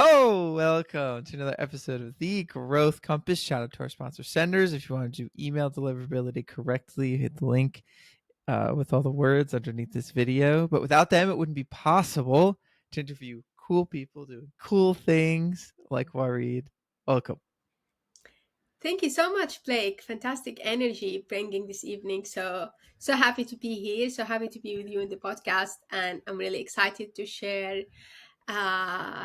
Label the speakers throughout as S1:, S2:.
S1: Oh, welcome to another episode of the Growth Compass. Shout out to our sponsor senders. If you want to do email deliverability correctly, hit the link with all the words underneath this video. But without them, it wouldn't be possible to interview cool people doing cool things like Wareed. Welcome.
S2: Thank you so much, Blake. Fantastic energy bringing this evening. So happy to be here. So happy to be with you in the podcast, and I'm really excited to share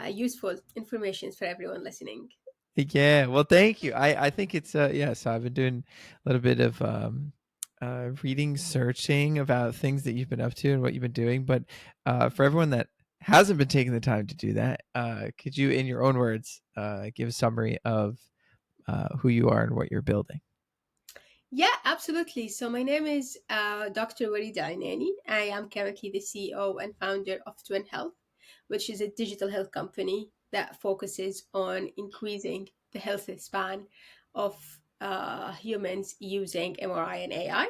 S2: useful information for everyone listening.
S1: Yeah, well, thank you. I think it's yeah. So I've been doing a little bit of reading, searching about things that you've been up to and what you've been doing. But for everyone that hasn't been taking the time to do that, could you, in your own words, give a summary of who you are and what you're building?
S2: Yeah, absolutely. So my name is Dr. Wareed Alenaini. I am currently the CEO and founder of Twinn Health, which is a digital health company that focuses on increasing the health span of humans using MRI and AI.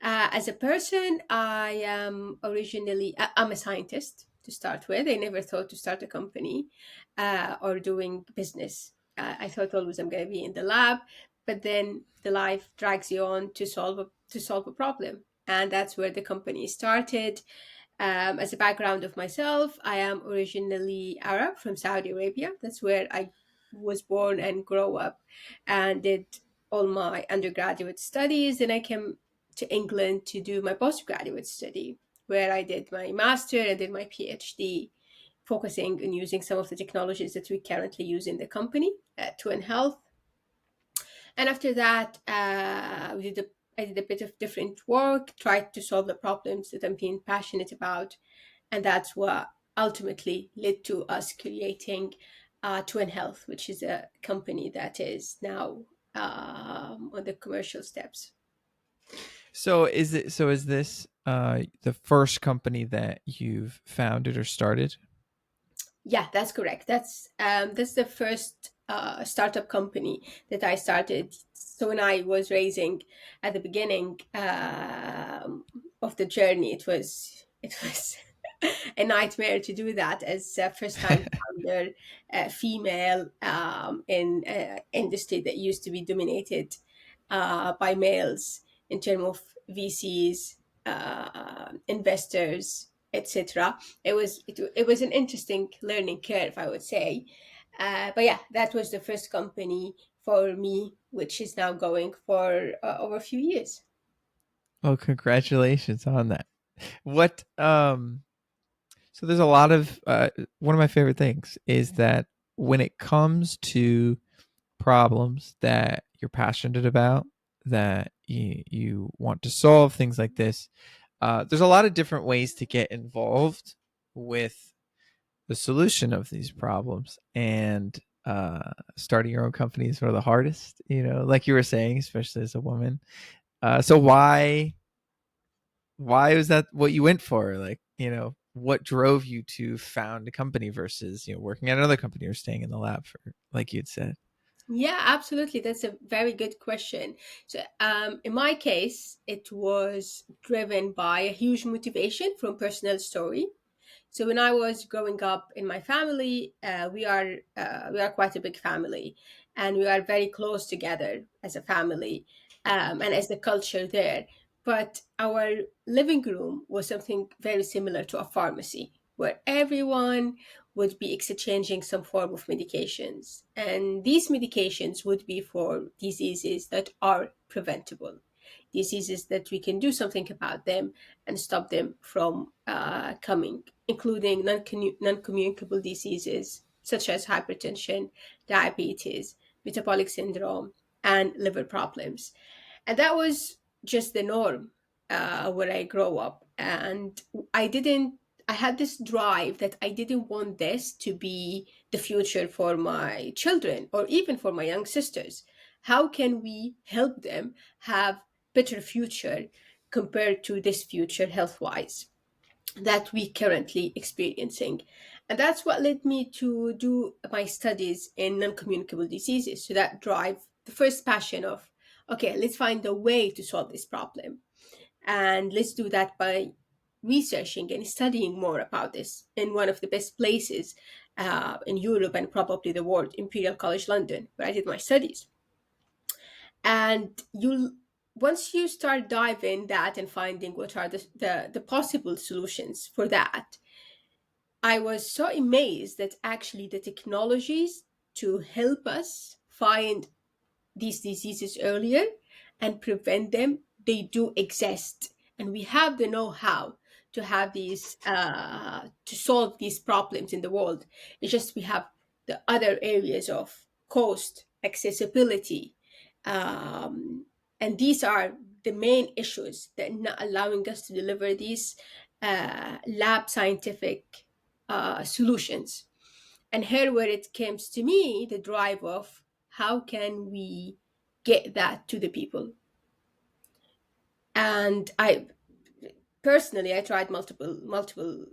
S2: As a person, I'm a scientist to start with. I never thought to start a company or doing business. I thought always I'm going to be in the lab, but then the life drags you on to solve a problem, and that's where the company started. As a background of myself, I am originally Arab from Saudi Arabia. That's where I was born and grow up, and did all my undergraduate studies. Then I came to England to do my postgraduate study, where I did my master and did my PhD, focusing on using some of the technologies that we currently use in the company at Twin Health. And after that, I did a bit of different work, tried to solve the problems that I'm being passionate about, and that's what ultimately led to us creating Twin Health, which is a company that is now on the commercial steps.
S1: So is this the first company that you've founded or started?
S2: Yeah, that's correct. That's the first startup company that I started. So when I was raising at the beginning of the journey, it was a nightmare to do that as a first time founder, female in industry that used to be dominated by males in terms of VCs, investors, etc. It was an interesting learning curve, I would say. But yeah, that was the first company for me, which is now going for over a few years.
S1: Well, congratulations on that. What So there's a lot of one of my favorite things is that when it comes to problems that you're passionate about, that you want to solve, things like this, there's a lot of different ways to get involved with the solution of these problems. And starting your own company is one of the hardest, like you were saying, especially as a woman. So why was that what you went for? Like, what drove you to found a company versus, working at another company or staying in the lab for, like you'd said?
S2: Yeah, absolutely. That's a very good question. So, in my case, it was driven by a huge motivation from personal story. So when I was growing up in my family, we are quite a big family, and we are very close together as a family, and as the culture there. But our living room was something very similar to a pharmacy, where everyone would be exchanging some form of medications, and these medications would be for diseases that are preventable, diseases that we can do something about them and stop them from coming, including non-communicable diseases such as hypertension, diabetes, metabolic syndrome, and liver problems. And that was just the norm where I grow up. And I didn't, I had this drive that I didn't want this to be the future for my children or even for my young sisters. How can we help them have better future compared to this future health wise that we currently experiencing? And that's what led me to do my studies in non-communicable diseases. So that drive the first passion of, okay, let's find a way to solve this problem, and let's do that by researching and studying more about this in one of the best places in Europe and probably the world, Imperial College London, where I did my studies. And you, once you start diving that and finding what are the possible solutions for that, I was so amazed that actually the technologies to help us find these diseases earlier and prevent them, they do exist. And we have the know-how to have these, to solve these problems in the world. It's just we have the other areas of cost, accessibility, um, and these are the main issues that are not allowing us to deliver these lab scientific solutions. And here where it comes to me, the drive of how can we get that to the people. And I personally, I tried multiple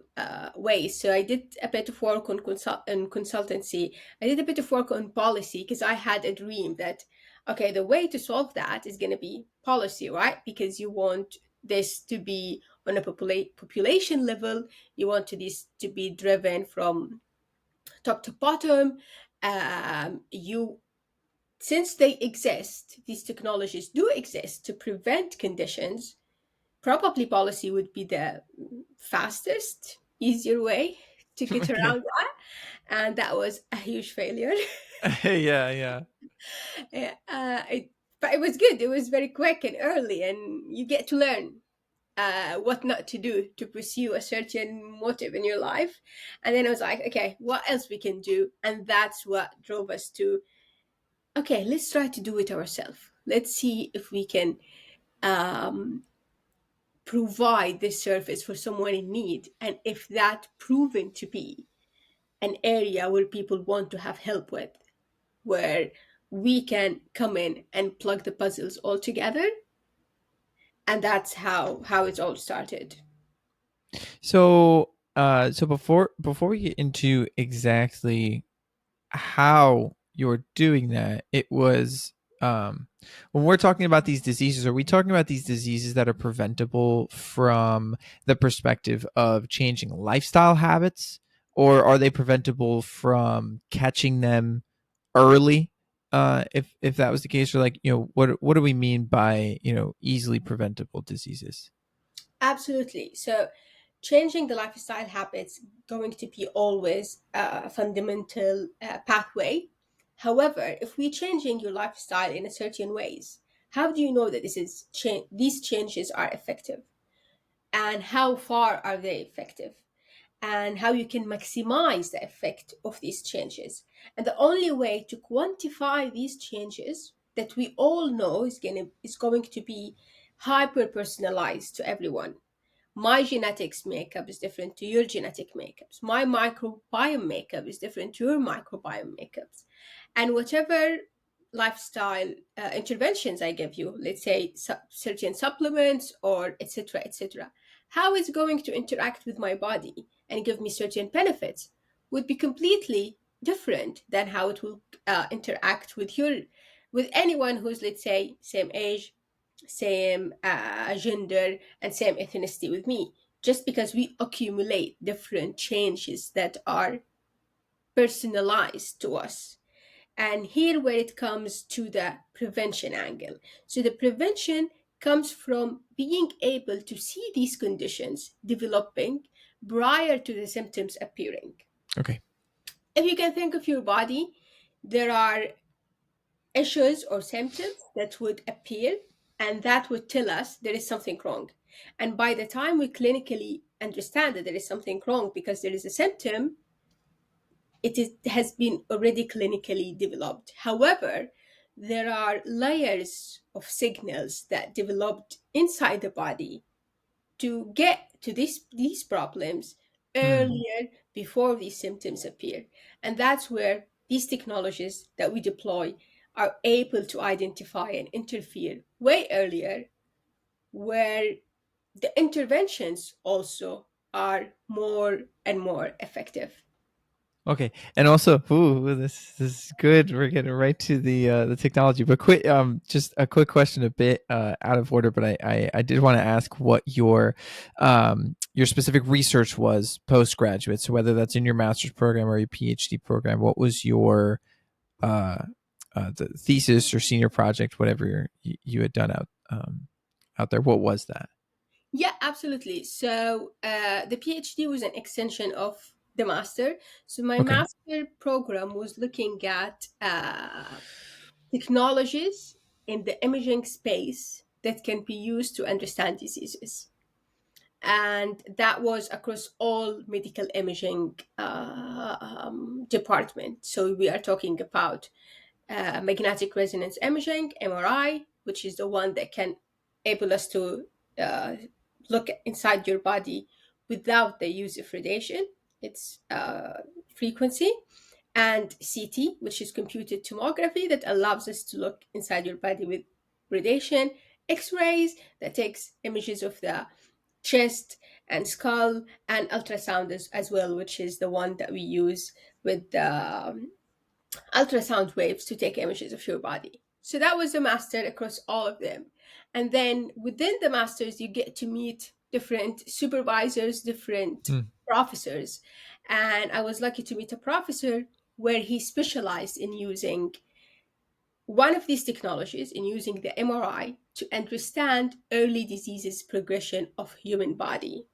S2: ways. So I did a bit of work on consultancy. I did a bit of work on policy because I had a dream that, okay, the way to solve that is going to be policy, right? Because you want this to be on a population level. You want this to be driven from top to bottom. You Since they exist, these technologies do exist to prevent conditions. Probably policy would be the fastest, easier way to get
S1: Okay.
S2: around that, and that was a huge failure.
S1: Yeah, yeah.
S2: Yeah, but it was good. It was very quick and early, and you get to learn what not to do to pursue a certain motive in your life. And then I was like, okay, what else we can do? And that's what drove us to, okay, let's try to do it ourselves. Let's see if we can um, provide this service for someone in need. And if that proven to be an area where people want to have help with, where we can come in and plug the puzzles all together. And that's how it all started.
S1: So before we get into exactly how you're doing that, it was when we're talking about these diseases, are we talking about these diseases that are preventable from the perspective of changing lifestyle habits, or are they preventable from catching them early? If that was the case, or like, what do we mean by, easily preventable diseases?
S2: Absolutely. So changing the lifestyle habits going to be always a fundamental pathway. However, if we're changing your lifestyle in a certain ways, how do you know that these changes are effective? And how far are they effective? And how you can maximize the effect of these changes. And the only way to quantify these changes that we all know is going to be hyper personalized to everyone. My genetics makeup is different to your genetic makeups. My microbiome makeup is different to your microbiome makeups. And whatever lifestyle interventions I give you, let's say certain supplements or etc., how it's going to interact with my body and give me certain benefits would be completely different than how it will interact with anyone who's, let's say, same age, same gender, and same ethnicity with me, just because we accumulate different changes that are personalized to us. And here, where it comes to the prevention angle. So, the prevention comes from being able to see these conditions developing prior to the symptoms appearing.
S1: Okay.
S2: If you can think of your body, there are issues or symptoms that would appear, and that would tell us there is something wrong. And by the time we clinically understand that there is something wrong because there is a symptom, has been already clinically developed. However, there are layers of signals that developed inside the body to get to these problems
S1: Mm.
S2: earlier before these symptoms appear. And that's where these technologies that we deploy are able to identify and interfere way earlier, where the interventions also are more and more effective.
S1: Okay, and also, ooh, this is good. We're getting right to the technology. But quick, just a quick question, a bit out of order, but I did want to ask what your specific research was postgraduate. So whether that's in your master's program or your PhD program, what was your uh, the thesis or senior project, whatever you had done out there? What was that?
S2: Yeah, absolutely. So the PhD was an extension of the master. So my
S1: Okay.
S2: master program was looking at technologies in the imaging space that can be used to understand diseases. And that was across all medical imaging department. So we are talking about magnetic resonance imaging, MRI, which is the one that can able us to uh, look inside your body without the use of radiation. It's frequency, and CT, which is computed tomography, that allows us to look inside your body with radiation. X-rays that takes images of the chest and skull, and ultrasound as well, which is the one that we use with the ultrasound waves to take images of your body. So that was the master across all of them. And then within the masters, you get to meet different supervisors, different
S1: Mm.
S2: professors. And I was lucky to meet a professor where he specialized in using one of these technologies, in using the MRI to understand early diseases progression of human body.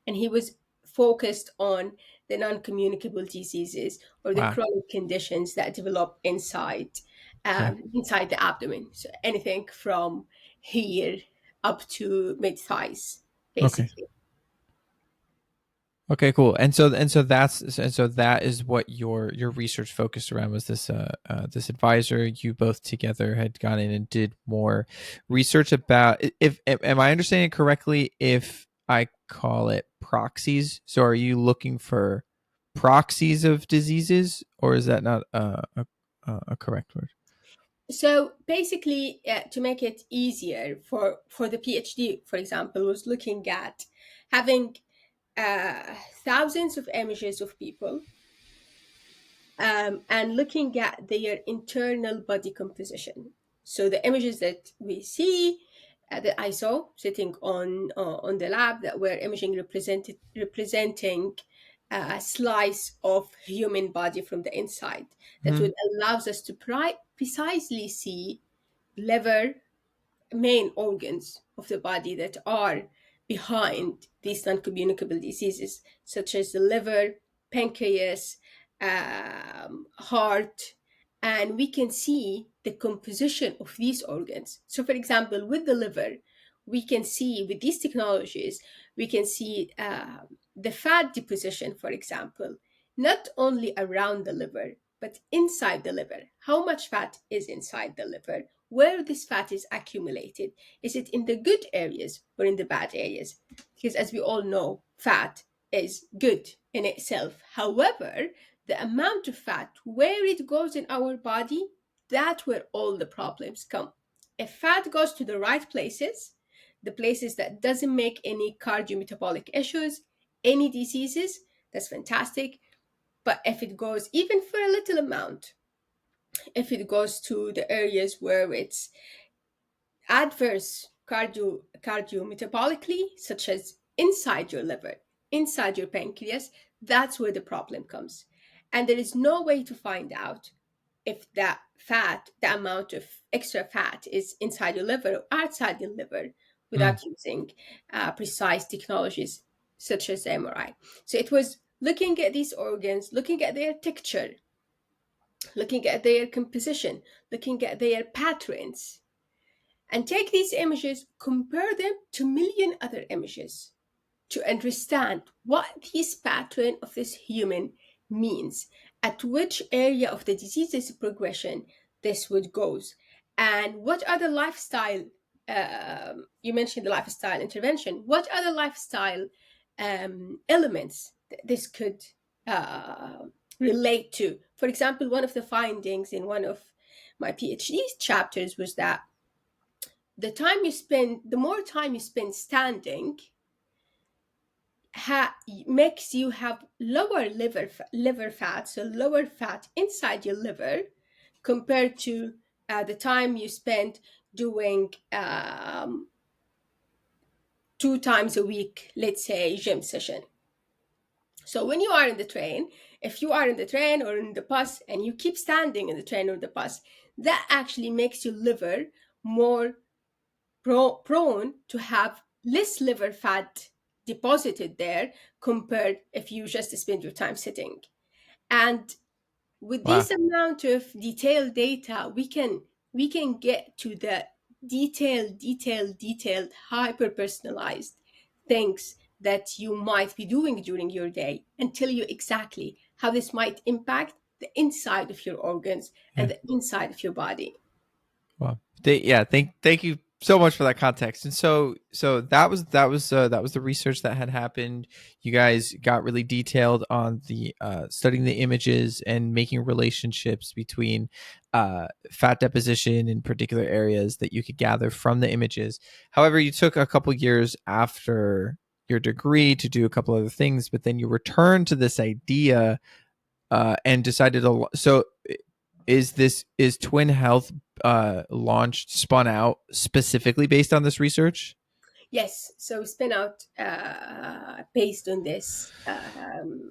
S2: And he was focused on the non-communicable diseases or the
S1: Wow.
S2: chronic conditions that develop
S1: Okay.
S2: inside the abdomen. So anything from here up to mid thighs,
S1: Okay.
S2: basically.
S1: Okay, cool. And so that is what your research focused around, was this advisor. You both together had gone in and did more research about, if am I understanding correctly, if I call it proxies? So are you looking for proxies of diseases, or is that not a correct word?
S2: So basically, to make it easier for the PhD, for example, was looking at having thousands of images of people, and looking at their internal body composition. So the images that we see, that I saw sitting on the lab, that were imaging representing a slice of human body from the inside, that
S1: Hmm.
S2: would allows us to precisely see liver, main organs of the body that are behind these non-communicable diseases, such as the liver, pancreas, heart, and we can see the composition of these organs. So, for example, with the liver, we can see with these technologies, we can see the fat deposition, for example, not only around the liver, but inside the liver. How much fat is inside the liver? Where this fat is accumulated? Is it in the good areas or in the bad areas? Because as we all know, fat is good in itself. However, the amount of fat, where it goes in our body, that's where all the problems come. If fat goes to the right places, the places that doesn't make any cardiometabolic issues, any diseases, that's fantastic. But if it goes even for a little amount, if it goes to the areas where it's adverse cardiometabolically, such as inside your liver, inside your pancreas, that's where the problem comes. And there is no way to find out if that fat, the amount of extra fat, is inside your liver or outside your liver
S1: Mm.
S2: without using precise technologies such as MRI. So it was looking at these organs, looking at their texture, looking at their composition, looking at their patterns, and take these images, compare them to million other images to understand what this pattern of this human means, at which area of the disease's progression this would goes, and what other lifestyle, you mentioned the lifestyle intervention, what other lifestyle elements this could uh, relate to. For example, one of the findings in one of my PhD chapters was that the more time you spend standing, makes you have lower liver fat, so lower fat inside your liver, compared to the time you spend doing 2 times a week, let's say, gym session. So when you are in the train, if you are in the train or in the bus and you keep standing in the train or the bus, that actually makes your liver more prone to have less liver fat deposited there, compared if you just spend your time sitting. And with
S1: Wow.
S2: this amount of detailed data, we can get to the detailed, hyper personalized things that you might be doing during your day, and tell you exactly how this might impact the inside of your organs and
S1: Yeah.
S2: the inside of your body.
S1: Well, yeah, thank you so much for that context. And so that was the research that had happened. You guys got really detailed on the studying the images and making relationships between fat deposition in particular areas that you could gather from the images. However, you took a couple years after your degree to do a couple other things, but then you returned to this idea and decided to. So is Twinn Health launched spun out specifically based on this research?
S2: Yes, so spin out based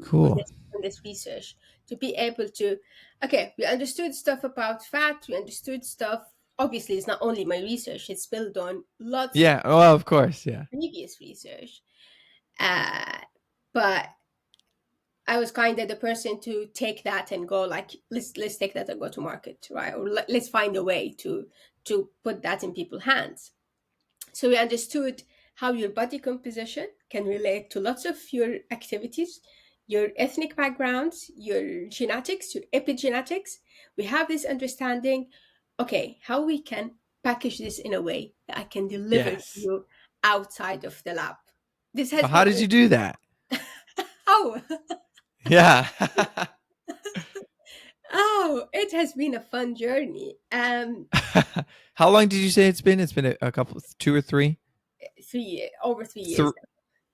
S1: Cool.
S2: on this research, to be able to, okay, we understood stuff about fat, we understood stuff. Obviously, it's not only my research; it's built on lots of
S1: Yeah. Well, of course. Yeah.
S2: previous research. Uh, but I was kind of the person to take that and go like, let's take that and go to market, right? Or let's find a way to put that in people's hands. So we understood how your body composition can relate to lots of your activities, your ethnic backgrounds, your genetics, your epigenetics. We have this understanding, okay, how we can package this in a way that I can deliver to
S1: Yes.
S2: you outside of the lab. This has
S1: Well, how
S2: been,
S1: did you do that?
S2: oh,
S1: Yeah.
S2: oh, it has been a fun journey.
S1: How long did you say it's been? It's been a couple, 2 or 3,
S2: Over 3 years.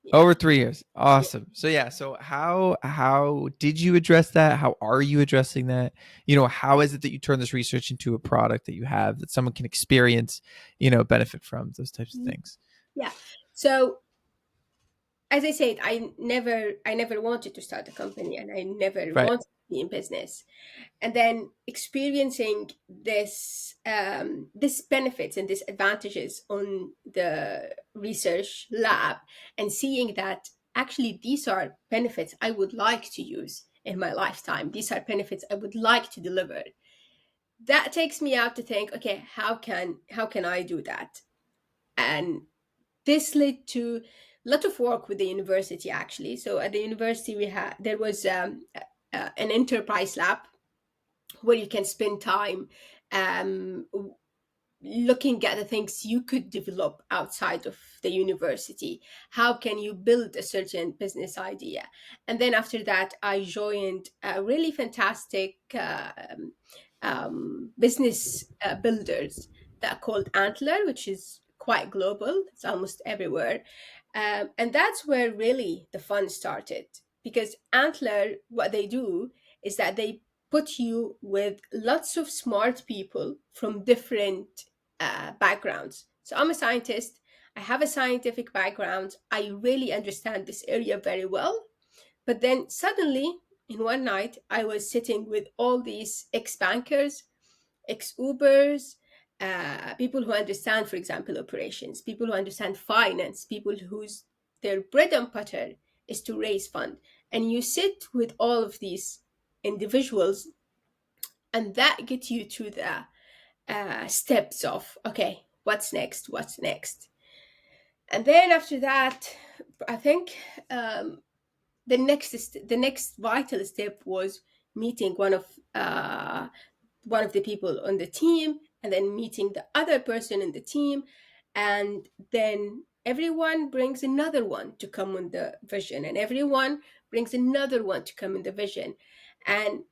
S2: Yeah.
S1: over 3 years.
S2: Yeah.
S1: Awesome. So yeah. So how did you address that? How are you addressing that? How is it that you turn this research into a product that you have that someone can experience? Benefit from those types of things.
S2: Yeah. So as I said, I never wanted to start a company, and I never
S1: Right.
S2: wanted to be in business. And then experiencing this benefits and these advantages on the research lab, and seeing that actually these are benefits I would like to use in my lifetime. These are benefits I would like to deliver. That takes me out to think, okay, how can I do that? And this led to a lot of work with the university, actually. So at the university, there was an enterprise lab where you can spend time um, looking at the things you could develop outside of the university. How can you build a certain business idea? And then after that, I joined a really fantastic business builders that are called Antler, which is quite global. It's almost everywhere. And that's where really the fun started, because Antler, what they do is that they put you with lots of smart people from different backgrounds. So I'm a scientist. I have a scientific background. I really understand this area very well. But then suddenly, in one night, I was sitting with all these ex bankers, ex Ubers, people who understand, for example, operations, people who understand finance, people whose their bread and butter is to raise fund. And you sit with all of these individuals, and that gets you to the steps of, okay, what's next. And then after that, I think the next vital step was meeting one of the people on the team, and then meeting the other person in the team, and then everyone brings another one to come on the vision, and everyone brings another one to come in the vision. And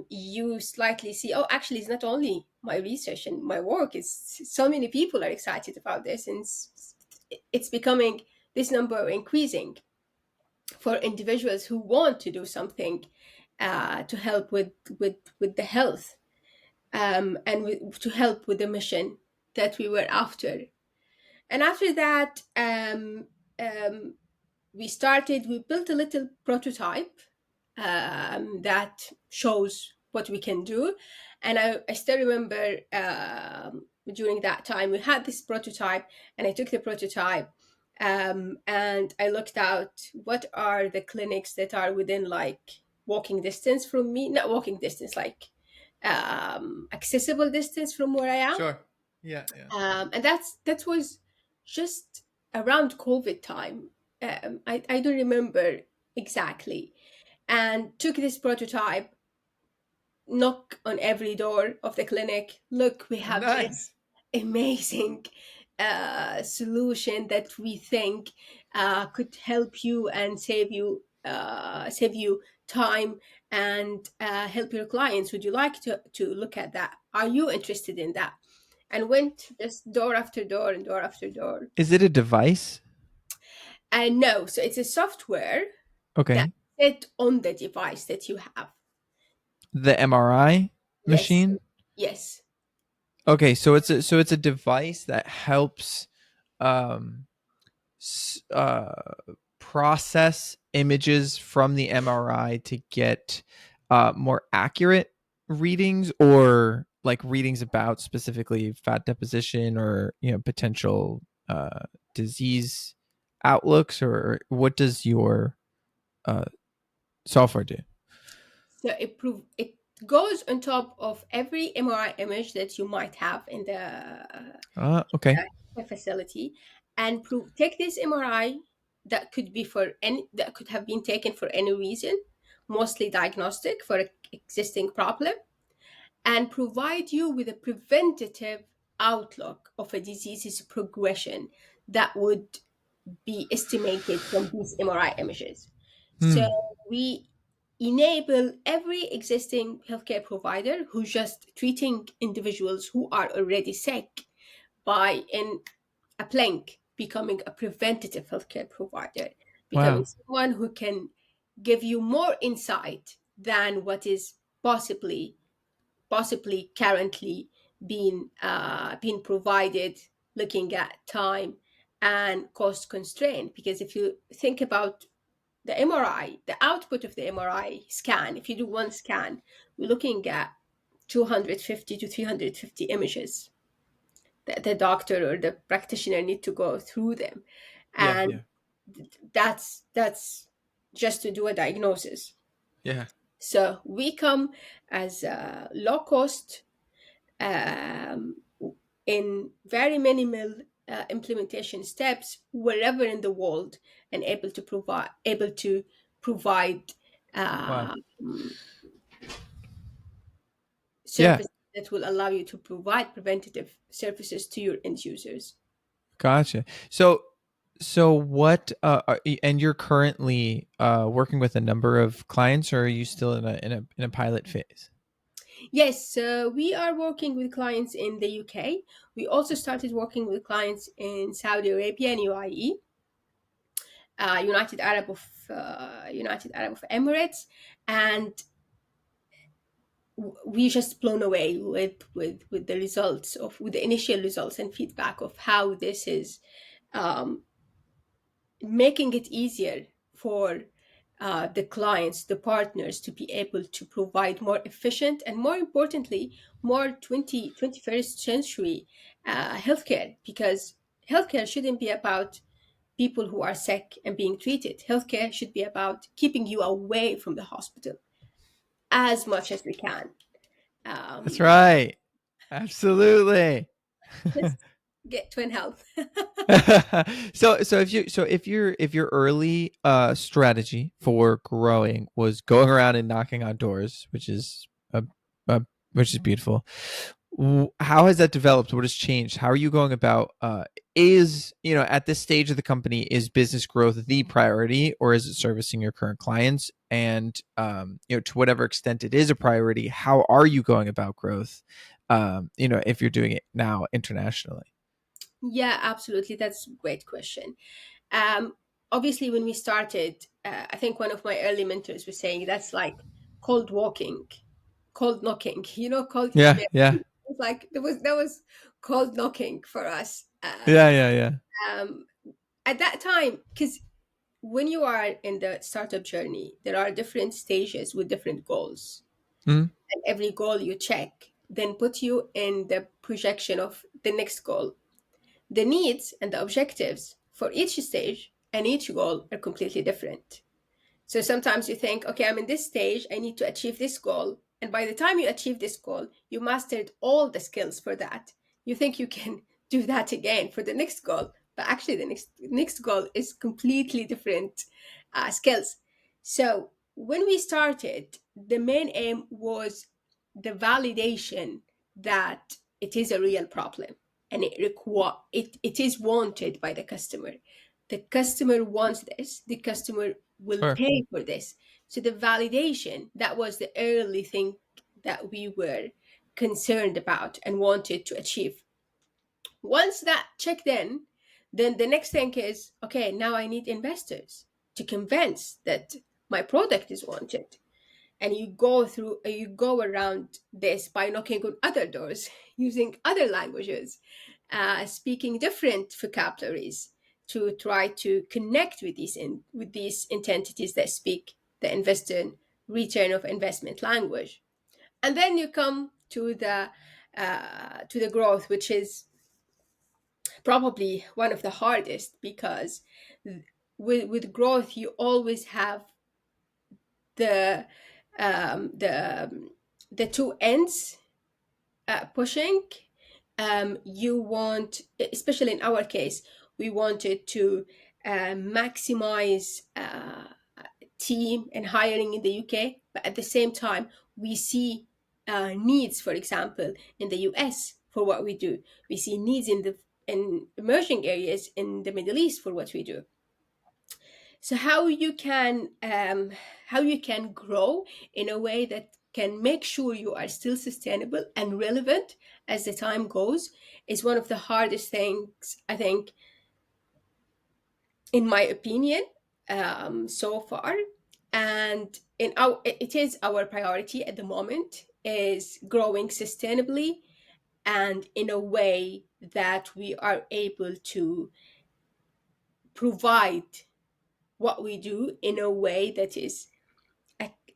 S2: you slightly see, oh, actually it's not only my research and my work, it's so many people are excited about this, and it's becoming, this number increasing. for individuals who want to do something to help with the health, and to help with the mission that we were after. And after that, um, we built a little prototype that shows what we can do. And I still remember, during that time we had this prototype, and I took the prototype, and I looked out what are the clinics that are within like walking distance from me, not walking distance, like accessible distance from where I am.
S1: Sure. Yeah, yeah.
S2: And that was just around COVID time. I don't remember exactly. And took this prototype, knock on every door of the clinic. Look, we have this
S1: Nice.
S2: amazing solution that we think could help you and save you time, and help your clients. Would you like to look at that? Are you interested in that? And went just door after door and door after door.
S1: Is it a device?
S2: And no, so it's a software that
S1: Okay.
S2: sit on the device that you have.
S1: The MRI
S2: Yes,
S1: machine?
S2: yes.
S1: Okay, so it's a device that helps um s- uh process images from the MRI to get more accurate readings, or like readings about specifically fat deposition, or potential disease outlooks, or what does your uh software do?
S2: So it goes on top of every MRI image that you might have in
S1: Okay.
S2: the facility, and take this MRI that could be that could have been taken for any reason, mostly diagnostic for an existing problem, and provide you with a preventative outlook of a disease's progression that would be estimated from these MRI images. So
S1: Hmm.
S2: we enable every existing healthcare provider who's just treating individuals who are already sick by, in a blink, becoming a preventative healthcare provider, becoming
S1: Wow.
S2: someone who can give you more insight than what is possibly currently being provided, looking at time and cost constraint. Because if you think about the MRI, the output of the MRI scan, if you do one scan, we're looking at 250 to 350 images that the doctor or the practitioner need to go through them.
S1: Yeah,
S2: And
S1: yeah.
S2: that's just to do a diagnosis.
S1: Yeah.
S2: So we come as a low cost, um, in very minimal implementation steps wherever in the world, and able to provide
S1: Wow.
S2: uh,
S1: Yeah.
S2: service that will allow you to provide preventative services to your end users.
S1: Gotcha. So what and you're currently working with a number of clients, or are you still in a pilot phase?
S2: Yes, so we are working with clients in the UK. We also started working with clients in Saudi Arabia and UAE, United Arab of Emirates, and we just blown away with the results of with the initial results and feedback of how this is um, making it easier for the clients, the partners, to be able to provide more efficient and, more importantly, more 21st century healthcare. Because healthcare shouldn't be about people who are sick and being treated. Healthcare should be about keeping you away from the hospital as much as we can.
S1: That's
S2: Um,
S1: right. Absolutely.
S2: let's get Twin Health.
S1: So if your early strategy for growing was going around and knocking on doors, a which is beautiful. How has that developed? What has changed? How are you going about is at this stage of the company, is business growth the priority, or is it servicing your current clients? And to whatever extent it is a priority, how are you going about growth, if you're doing it now internationally?
S2: Yeah, absolutely. That's a great question. Um, Obviously, when we started, I think one of my early mentors was saying that's like cold walking, cold knocking. Cold.
S1: Yeah, yeah,
S2: It's like that was cold knocking for us.
S1: yeah, yeah, yeah.
S2: Um, at that time, because when you are in the startup journey, there are different stages with different goals,
S1: Mhm.
S2: and every goal you check then put you in the projection of the next goal. The needs and the objectives for each stage and each goal are completely different. So sometimes you think, okay, I'm in this stage, I need to achieve this goal. And by the time you achieve this goal, you mastered all the skills for that. You think you can do that again for the next goal, but actually the next goal is completely different skills. So when we started, the main aim was the validation that it is a real problem and it is wanted by the customer. The customer wants this, the customer will
S1: Sure.
S2: pay for this. So the validation, that was the early thing that we were concerned about and wanted to achieve. Once that checked in, then the next thing is, okay, now I need investors to convince that my product is wanted. And you go around this by knocking on other doors, using other languages, speaking different vocabularies to try to connect with these entities that speak the investor return of investment language. And then you come to the growth, which is probably one of the hardest, because with growth you always have the um, the the two ends pushing. You want, especially in our case, we wanted to maximize team and hiring in the UK, but at the same time, we see needs, for example, in the US for what we do. We see needs in emerging areas in the Middle East for what we do. So how you can grow in a way that can make sure you are still sustainable and relevant as the time goes is one of the hardest things, I think, in my opinion, so far. And it is our priority at the moment, is growing sustainably and in a way that we are able to provide what we do in a way that is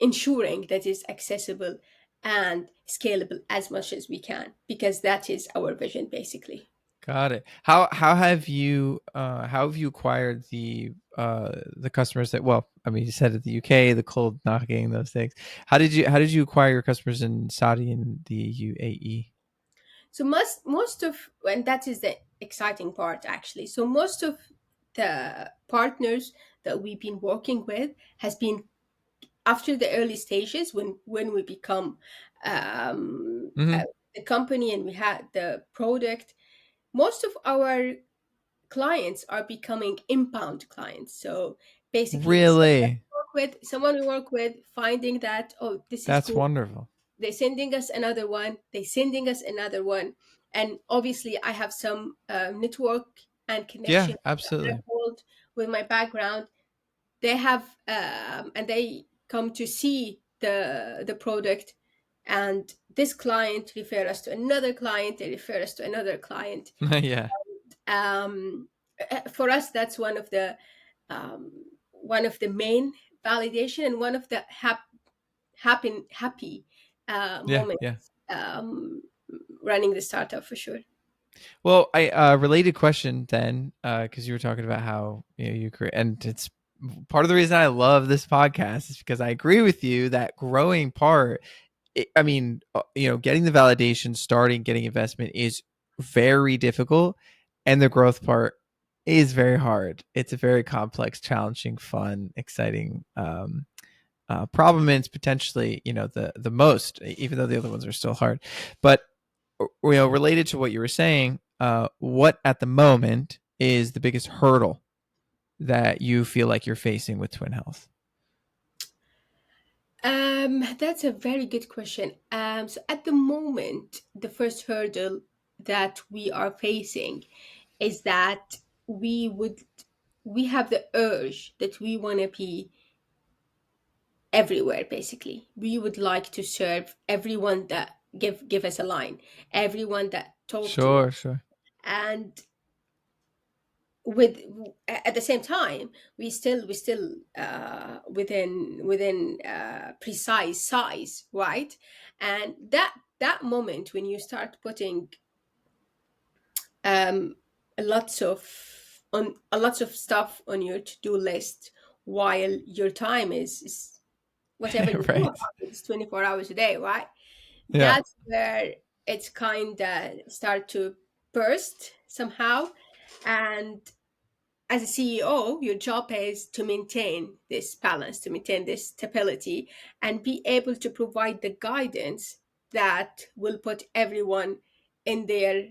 S2: ensuring that is accessible and scalable as much as we can, because that is our vision basically.
S1: Got it. How have you acquired the customers that, well, I mean, you said at the UK, the cold knocking, those things. How did you acquire your customers in Saudi and the UAE?
S2: So most of, and that is the exciting part actually. So most of the partners that we've been working with has been after the early stages, when we become um, uh,
S1: Hmm.
S2: the company and we had the product. Most of our clients are becoming inbound clients. So basically,
S1: Really?
S2: someone we work with finding that, oh, this is
S1: That's
S2: cool.
S1: wonderful.
S2: They're sending us another one. They're sending us another one. And obviously, I have some network and
S1: Yeah,
S2: connection that I
S1: absolutely.
S2: hold with my background. They have and they come to see the product, and this client refer us to another client. They refer us to another client.
S1: Yeah.
S2: um, for us, that's um, one of the main validation and one of the happy
S1: Yeah, yeah.
S2: moments running the startup for sure.
S1: Well, I related question then, because you were talking about how you create, and it's part of the reason I love this podcast is because I agree with you that growing part. I mean, getting the validation, starting, getting investment is very difficult, and the growth part is very hard. It's a very complex, challenging, fun, exciting problem, and it's potentially the most, even though the other ones are still hard. But related to what you were saying, what at the moment is the biggest hurdle that you feel like you're facing with Twin Health?
S2: That's a very good question. So at the moment, the first hurdle that we are facing is that we would we have the urge that we want to be everywhere. Basically, we would like to serve everyone that give us a line, everyone that talk to
S1: Sure,
S2: us.
S1: sure.
S2: And with at the same time, we still within precise size, right? And that moment when you start putting um lots of lots of stuff on your to-do list, while your time is whatever you do about
S1: Right.
S2: it, it's 24 hours a day, right?
S1: Yeah.
S2: That's where it's kind of start to burst somehow. And as a CEO, your job is to maintain this balance, to maintain this stability, and be able to provide the guidance that will put everyone in their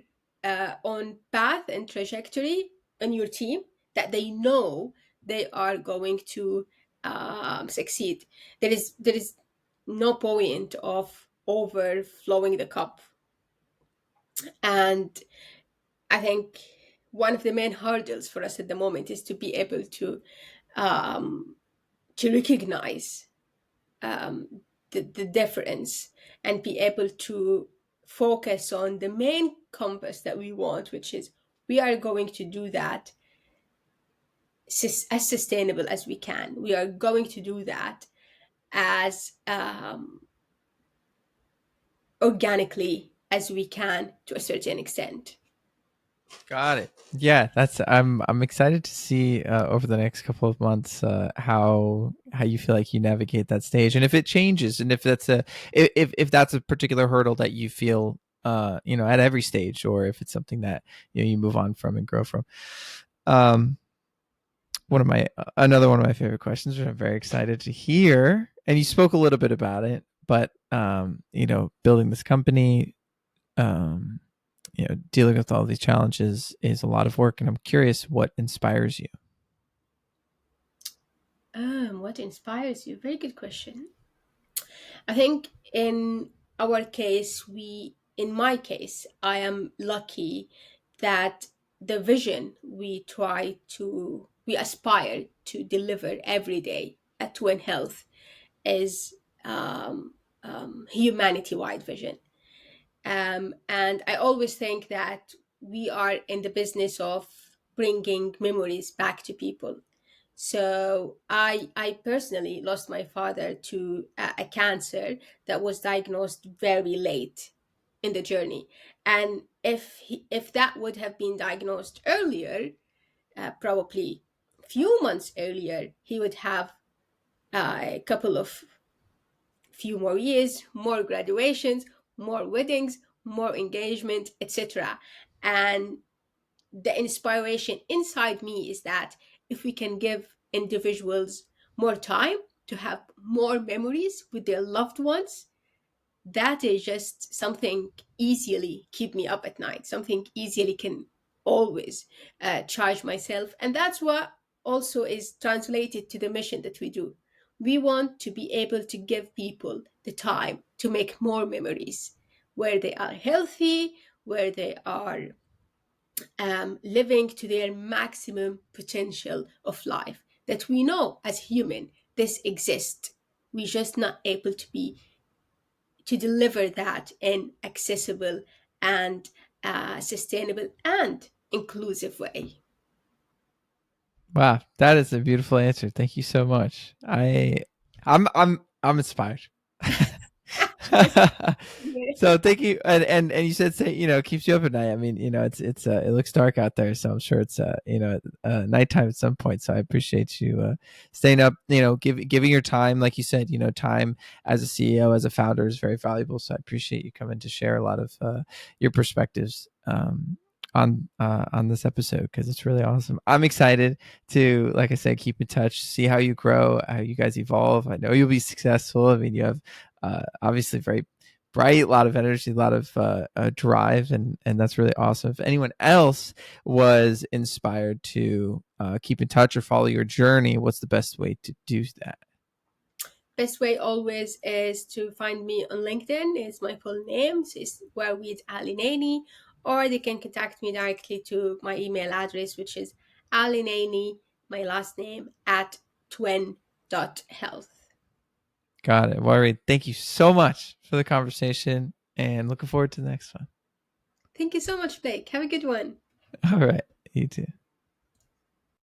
S2: own path and trajectory in your team, that they know they are going to succeed. There is no point of overflowing the cup. And I think one of the main hurdles for us at the moment is to be able um, to recognize the difference, and be able to focus on the main compass that we want, which is we are going to do that as sustainable as we can. We are going to do that as organically as we can to a certain extent.
S1: Got it. Yeah, that's I'm excited to see over the next couple of months how you feel like you navigate that stage, and if it changes, and if that's a if that's a particular hurdle that you feel at every stage, or if it's something that you move on from and grow from. Um, one of my another one of my favorite questions, which I'm very excited to hear, and you spoke a little bit about it, but building this company, um, dealing with all these challenges is a lot of work, and I'm curious what inspires you.
S2: What inspires you? Very good question. I think in our case, in my case, I am lucky that the vision we aspire to deliver every day at Twin Health is humanity-wide vision. And I always think that we are in the business of bringing memories back to people. So I personally lost my father to a cancer that was diagnosed very late in the journey. And if that would have been diagnosed earlier, probably a few months earlier, he would have a couple of few more years, more graduations, more weddings, more engagement, etc. And the inspiration inside me is that if we can give individuals more time to have more memories with their loved ones, that is just something easily keep me up at night, something easily can always charge myself. And that's what also is translated to the mission that we do. We want to be able to give people the time to make more memories, where they are healthy, where they are living to their maximum potential of life, that we know as human this exists. We're just not able to deliver that in accessible and sustainable and inclusive way.
S1: Wow, that is a beautiful answer. Thank you so much. I'm inspired.
S2: That's good.
S1: So thank you, and you said say keeps you up at night. I mean, it's it looks dark out there, so I'm sure it's nighttime at some point. So I appreciate you staying up. Giving your time, like you said. Time as a CEO, as a founder, is very valuable. So I appreciate you coming to share a lot of your perspectives. On this episode, because it's really awesome. I'm excited to, like I said, keep in touch, see how you grow, how you guys evolve. I know you'll be successful. I mean, you have obviously very bright, a lot of energy, a lot of drive, and that's really awesome. If anyone else was inspired to keep in touch or follow your journey, what's the best way to do that?
S2: Best way always is to find me on LinkedIn. It's my full name. So it's Wareed Alenaini, or they can contact me directly to my email address, which is Alenaini, my last name, at twin.health.
S1: Got it. Wareed, thank you so much for the conversation and looking forward to the next one.
S2: Thank you so much, Blake. Have a good one.
S1: All right. You too.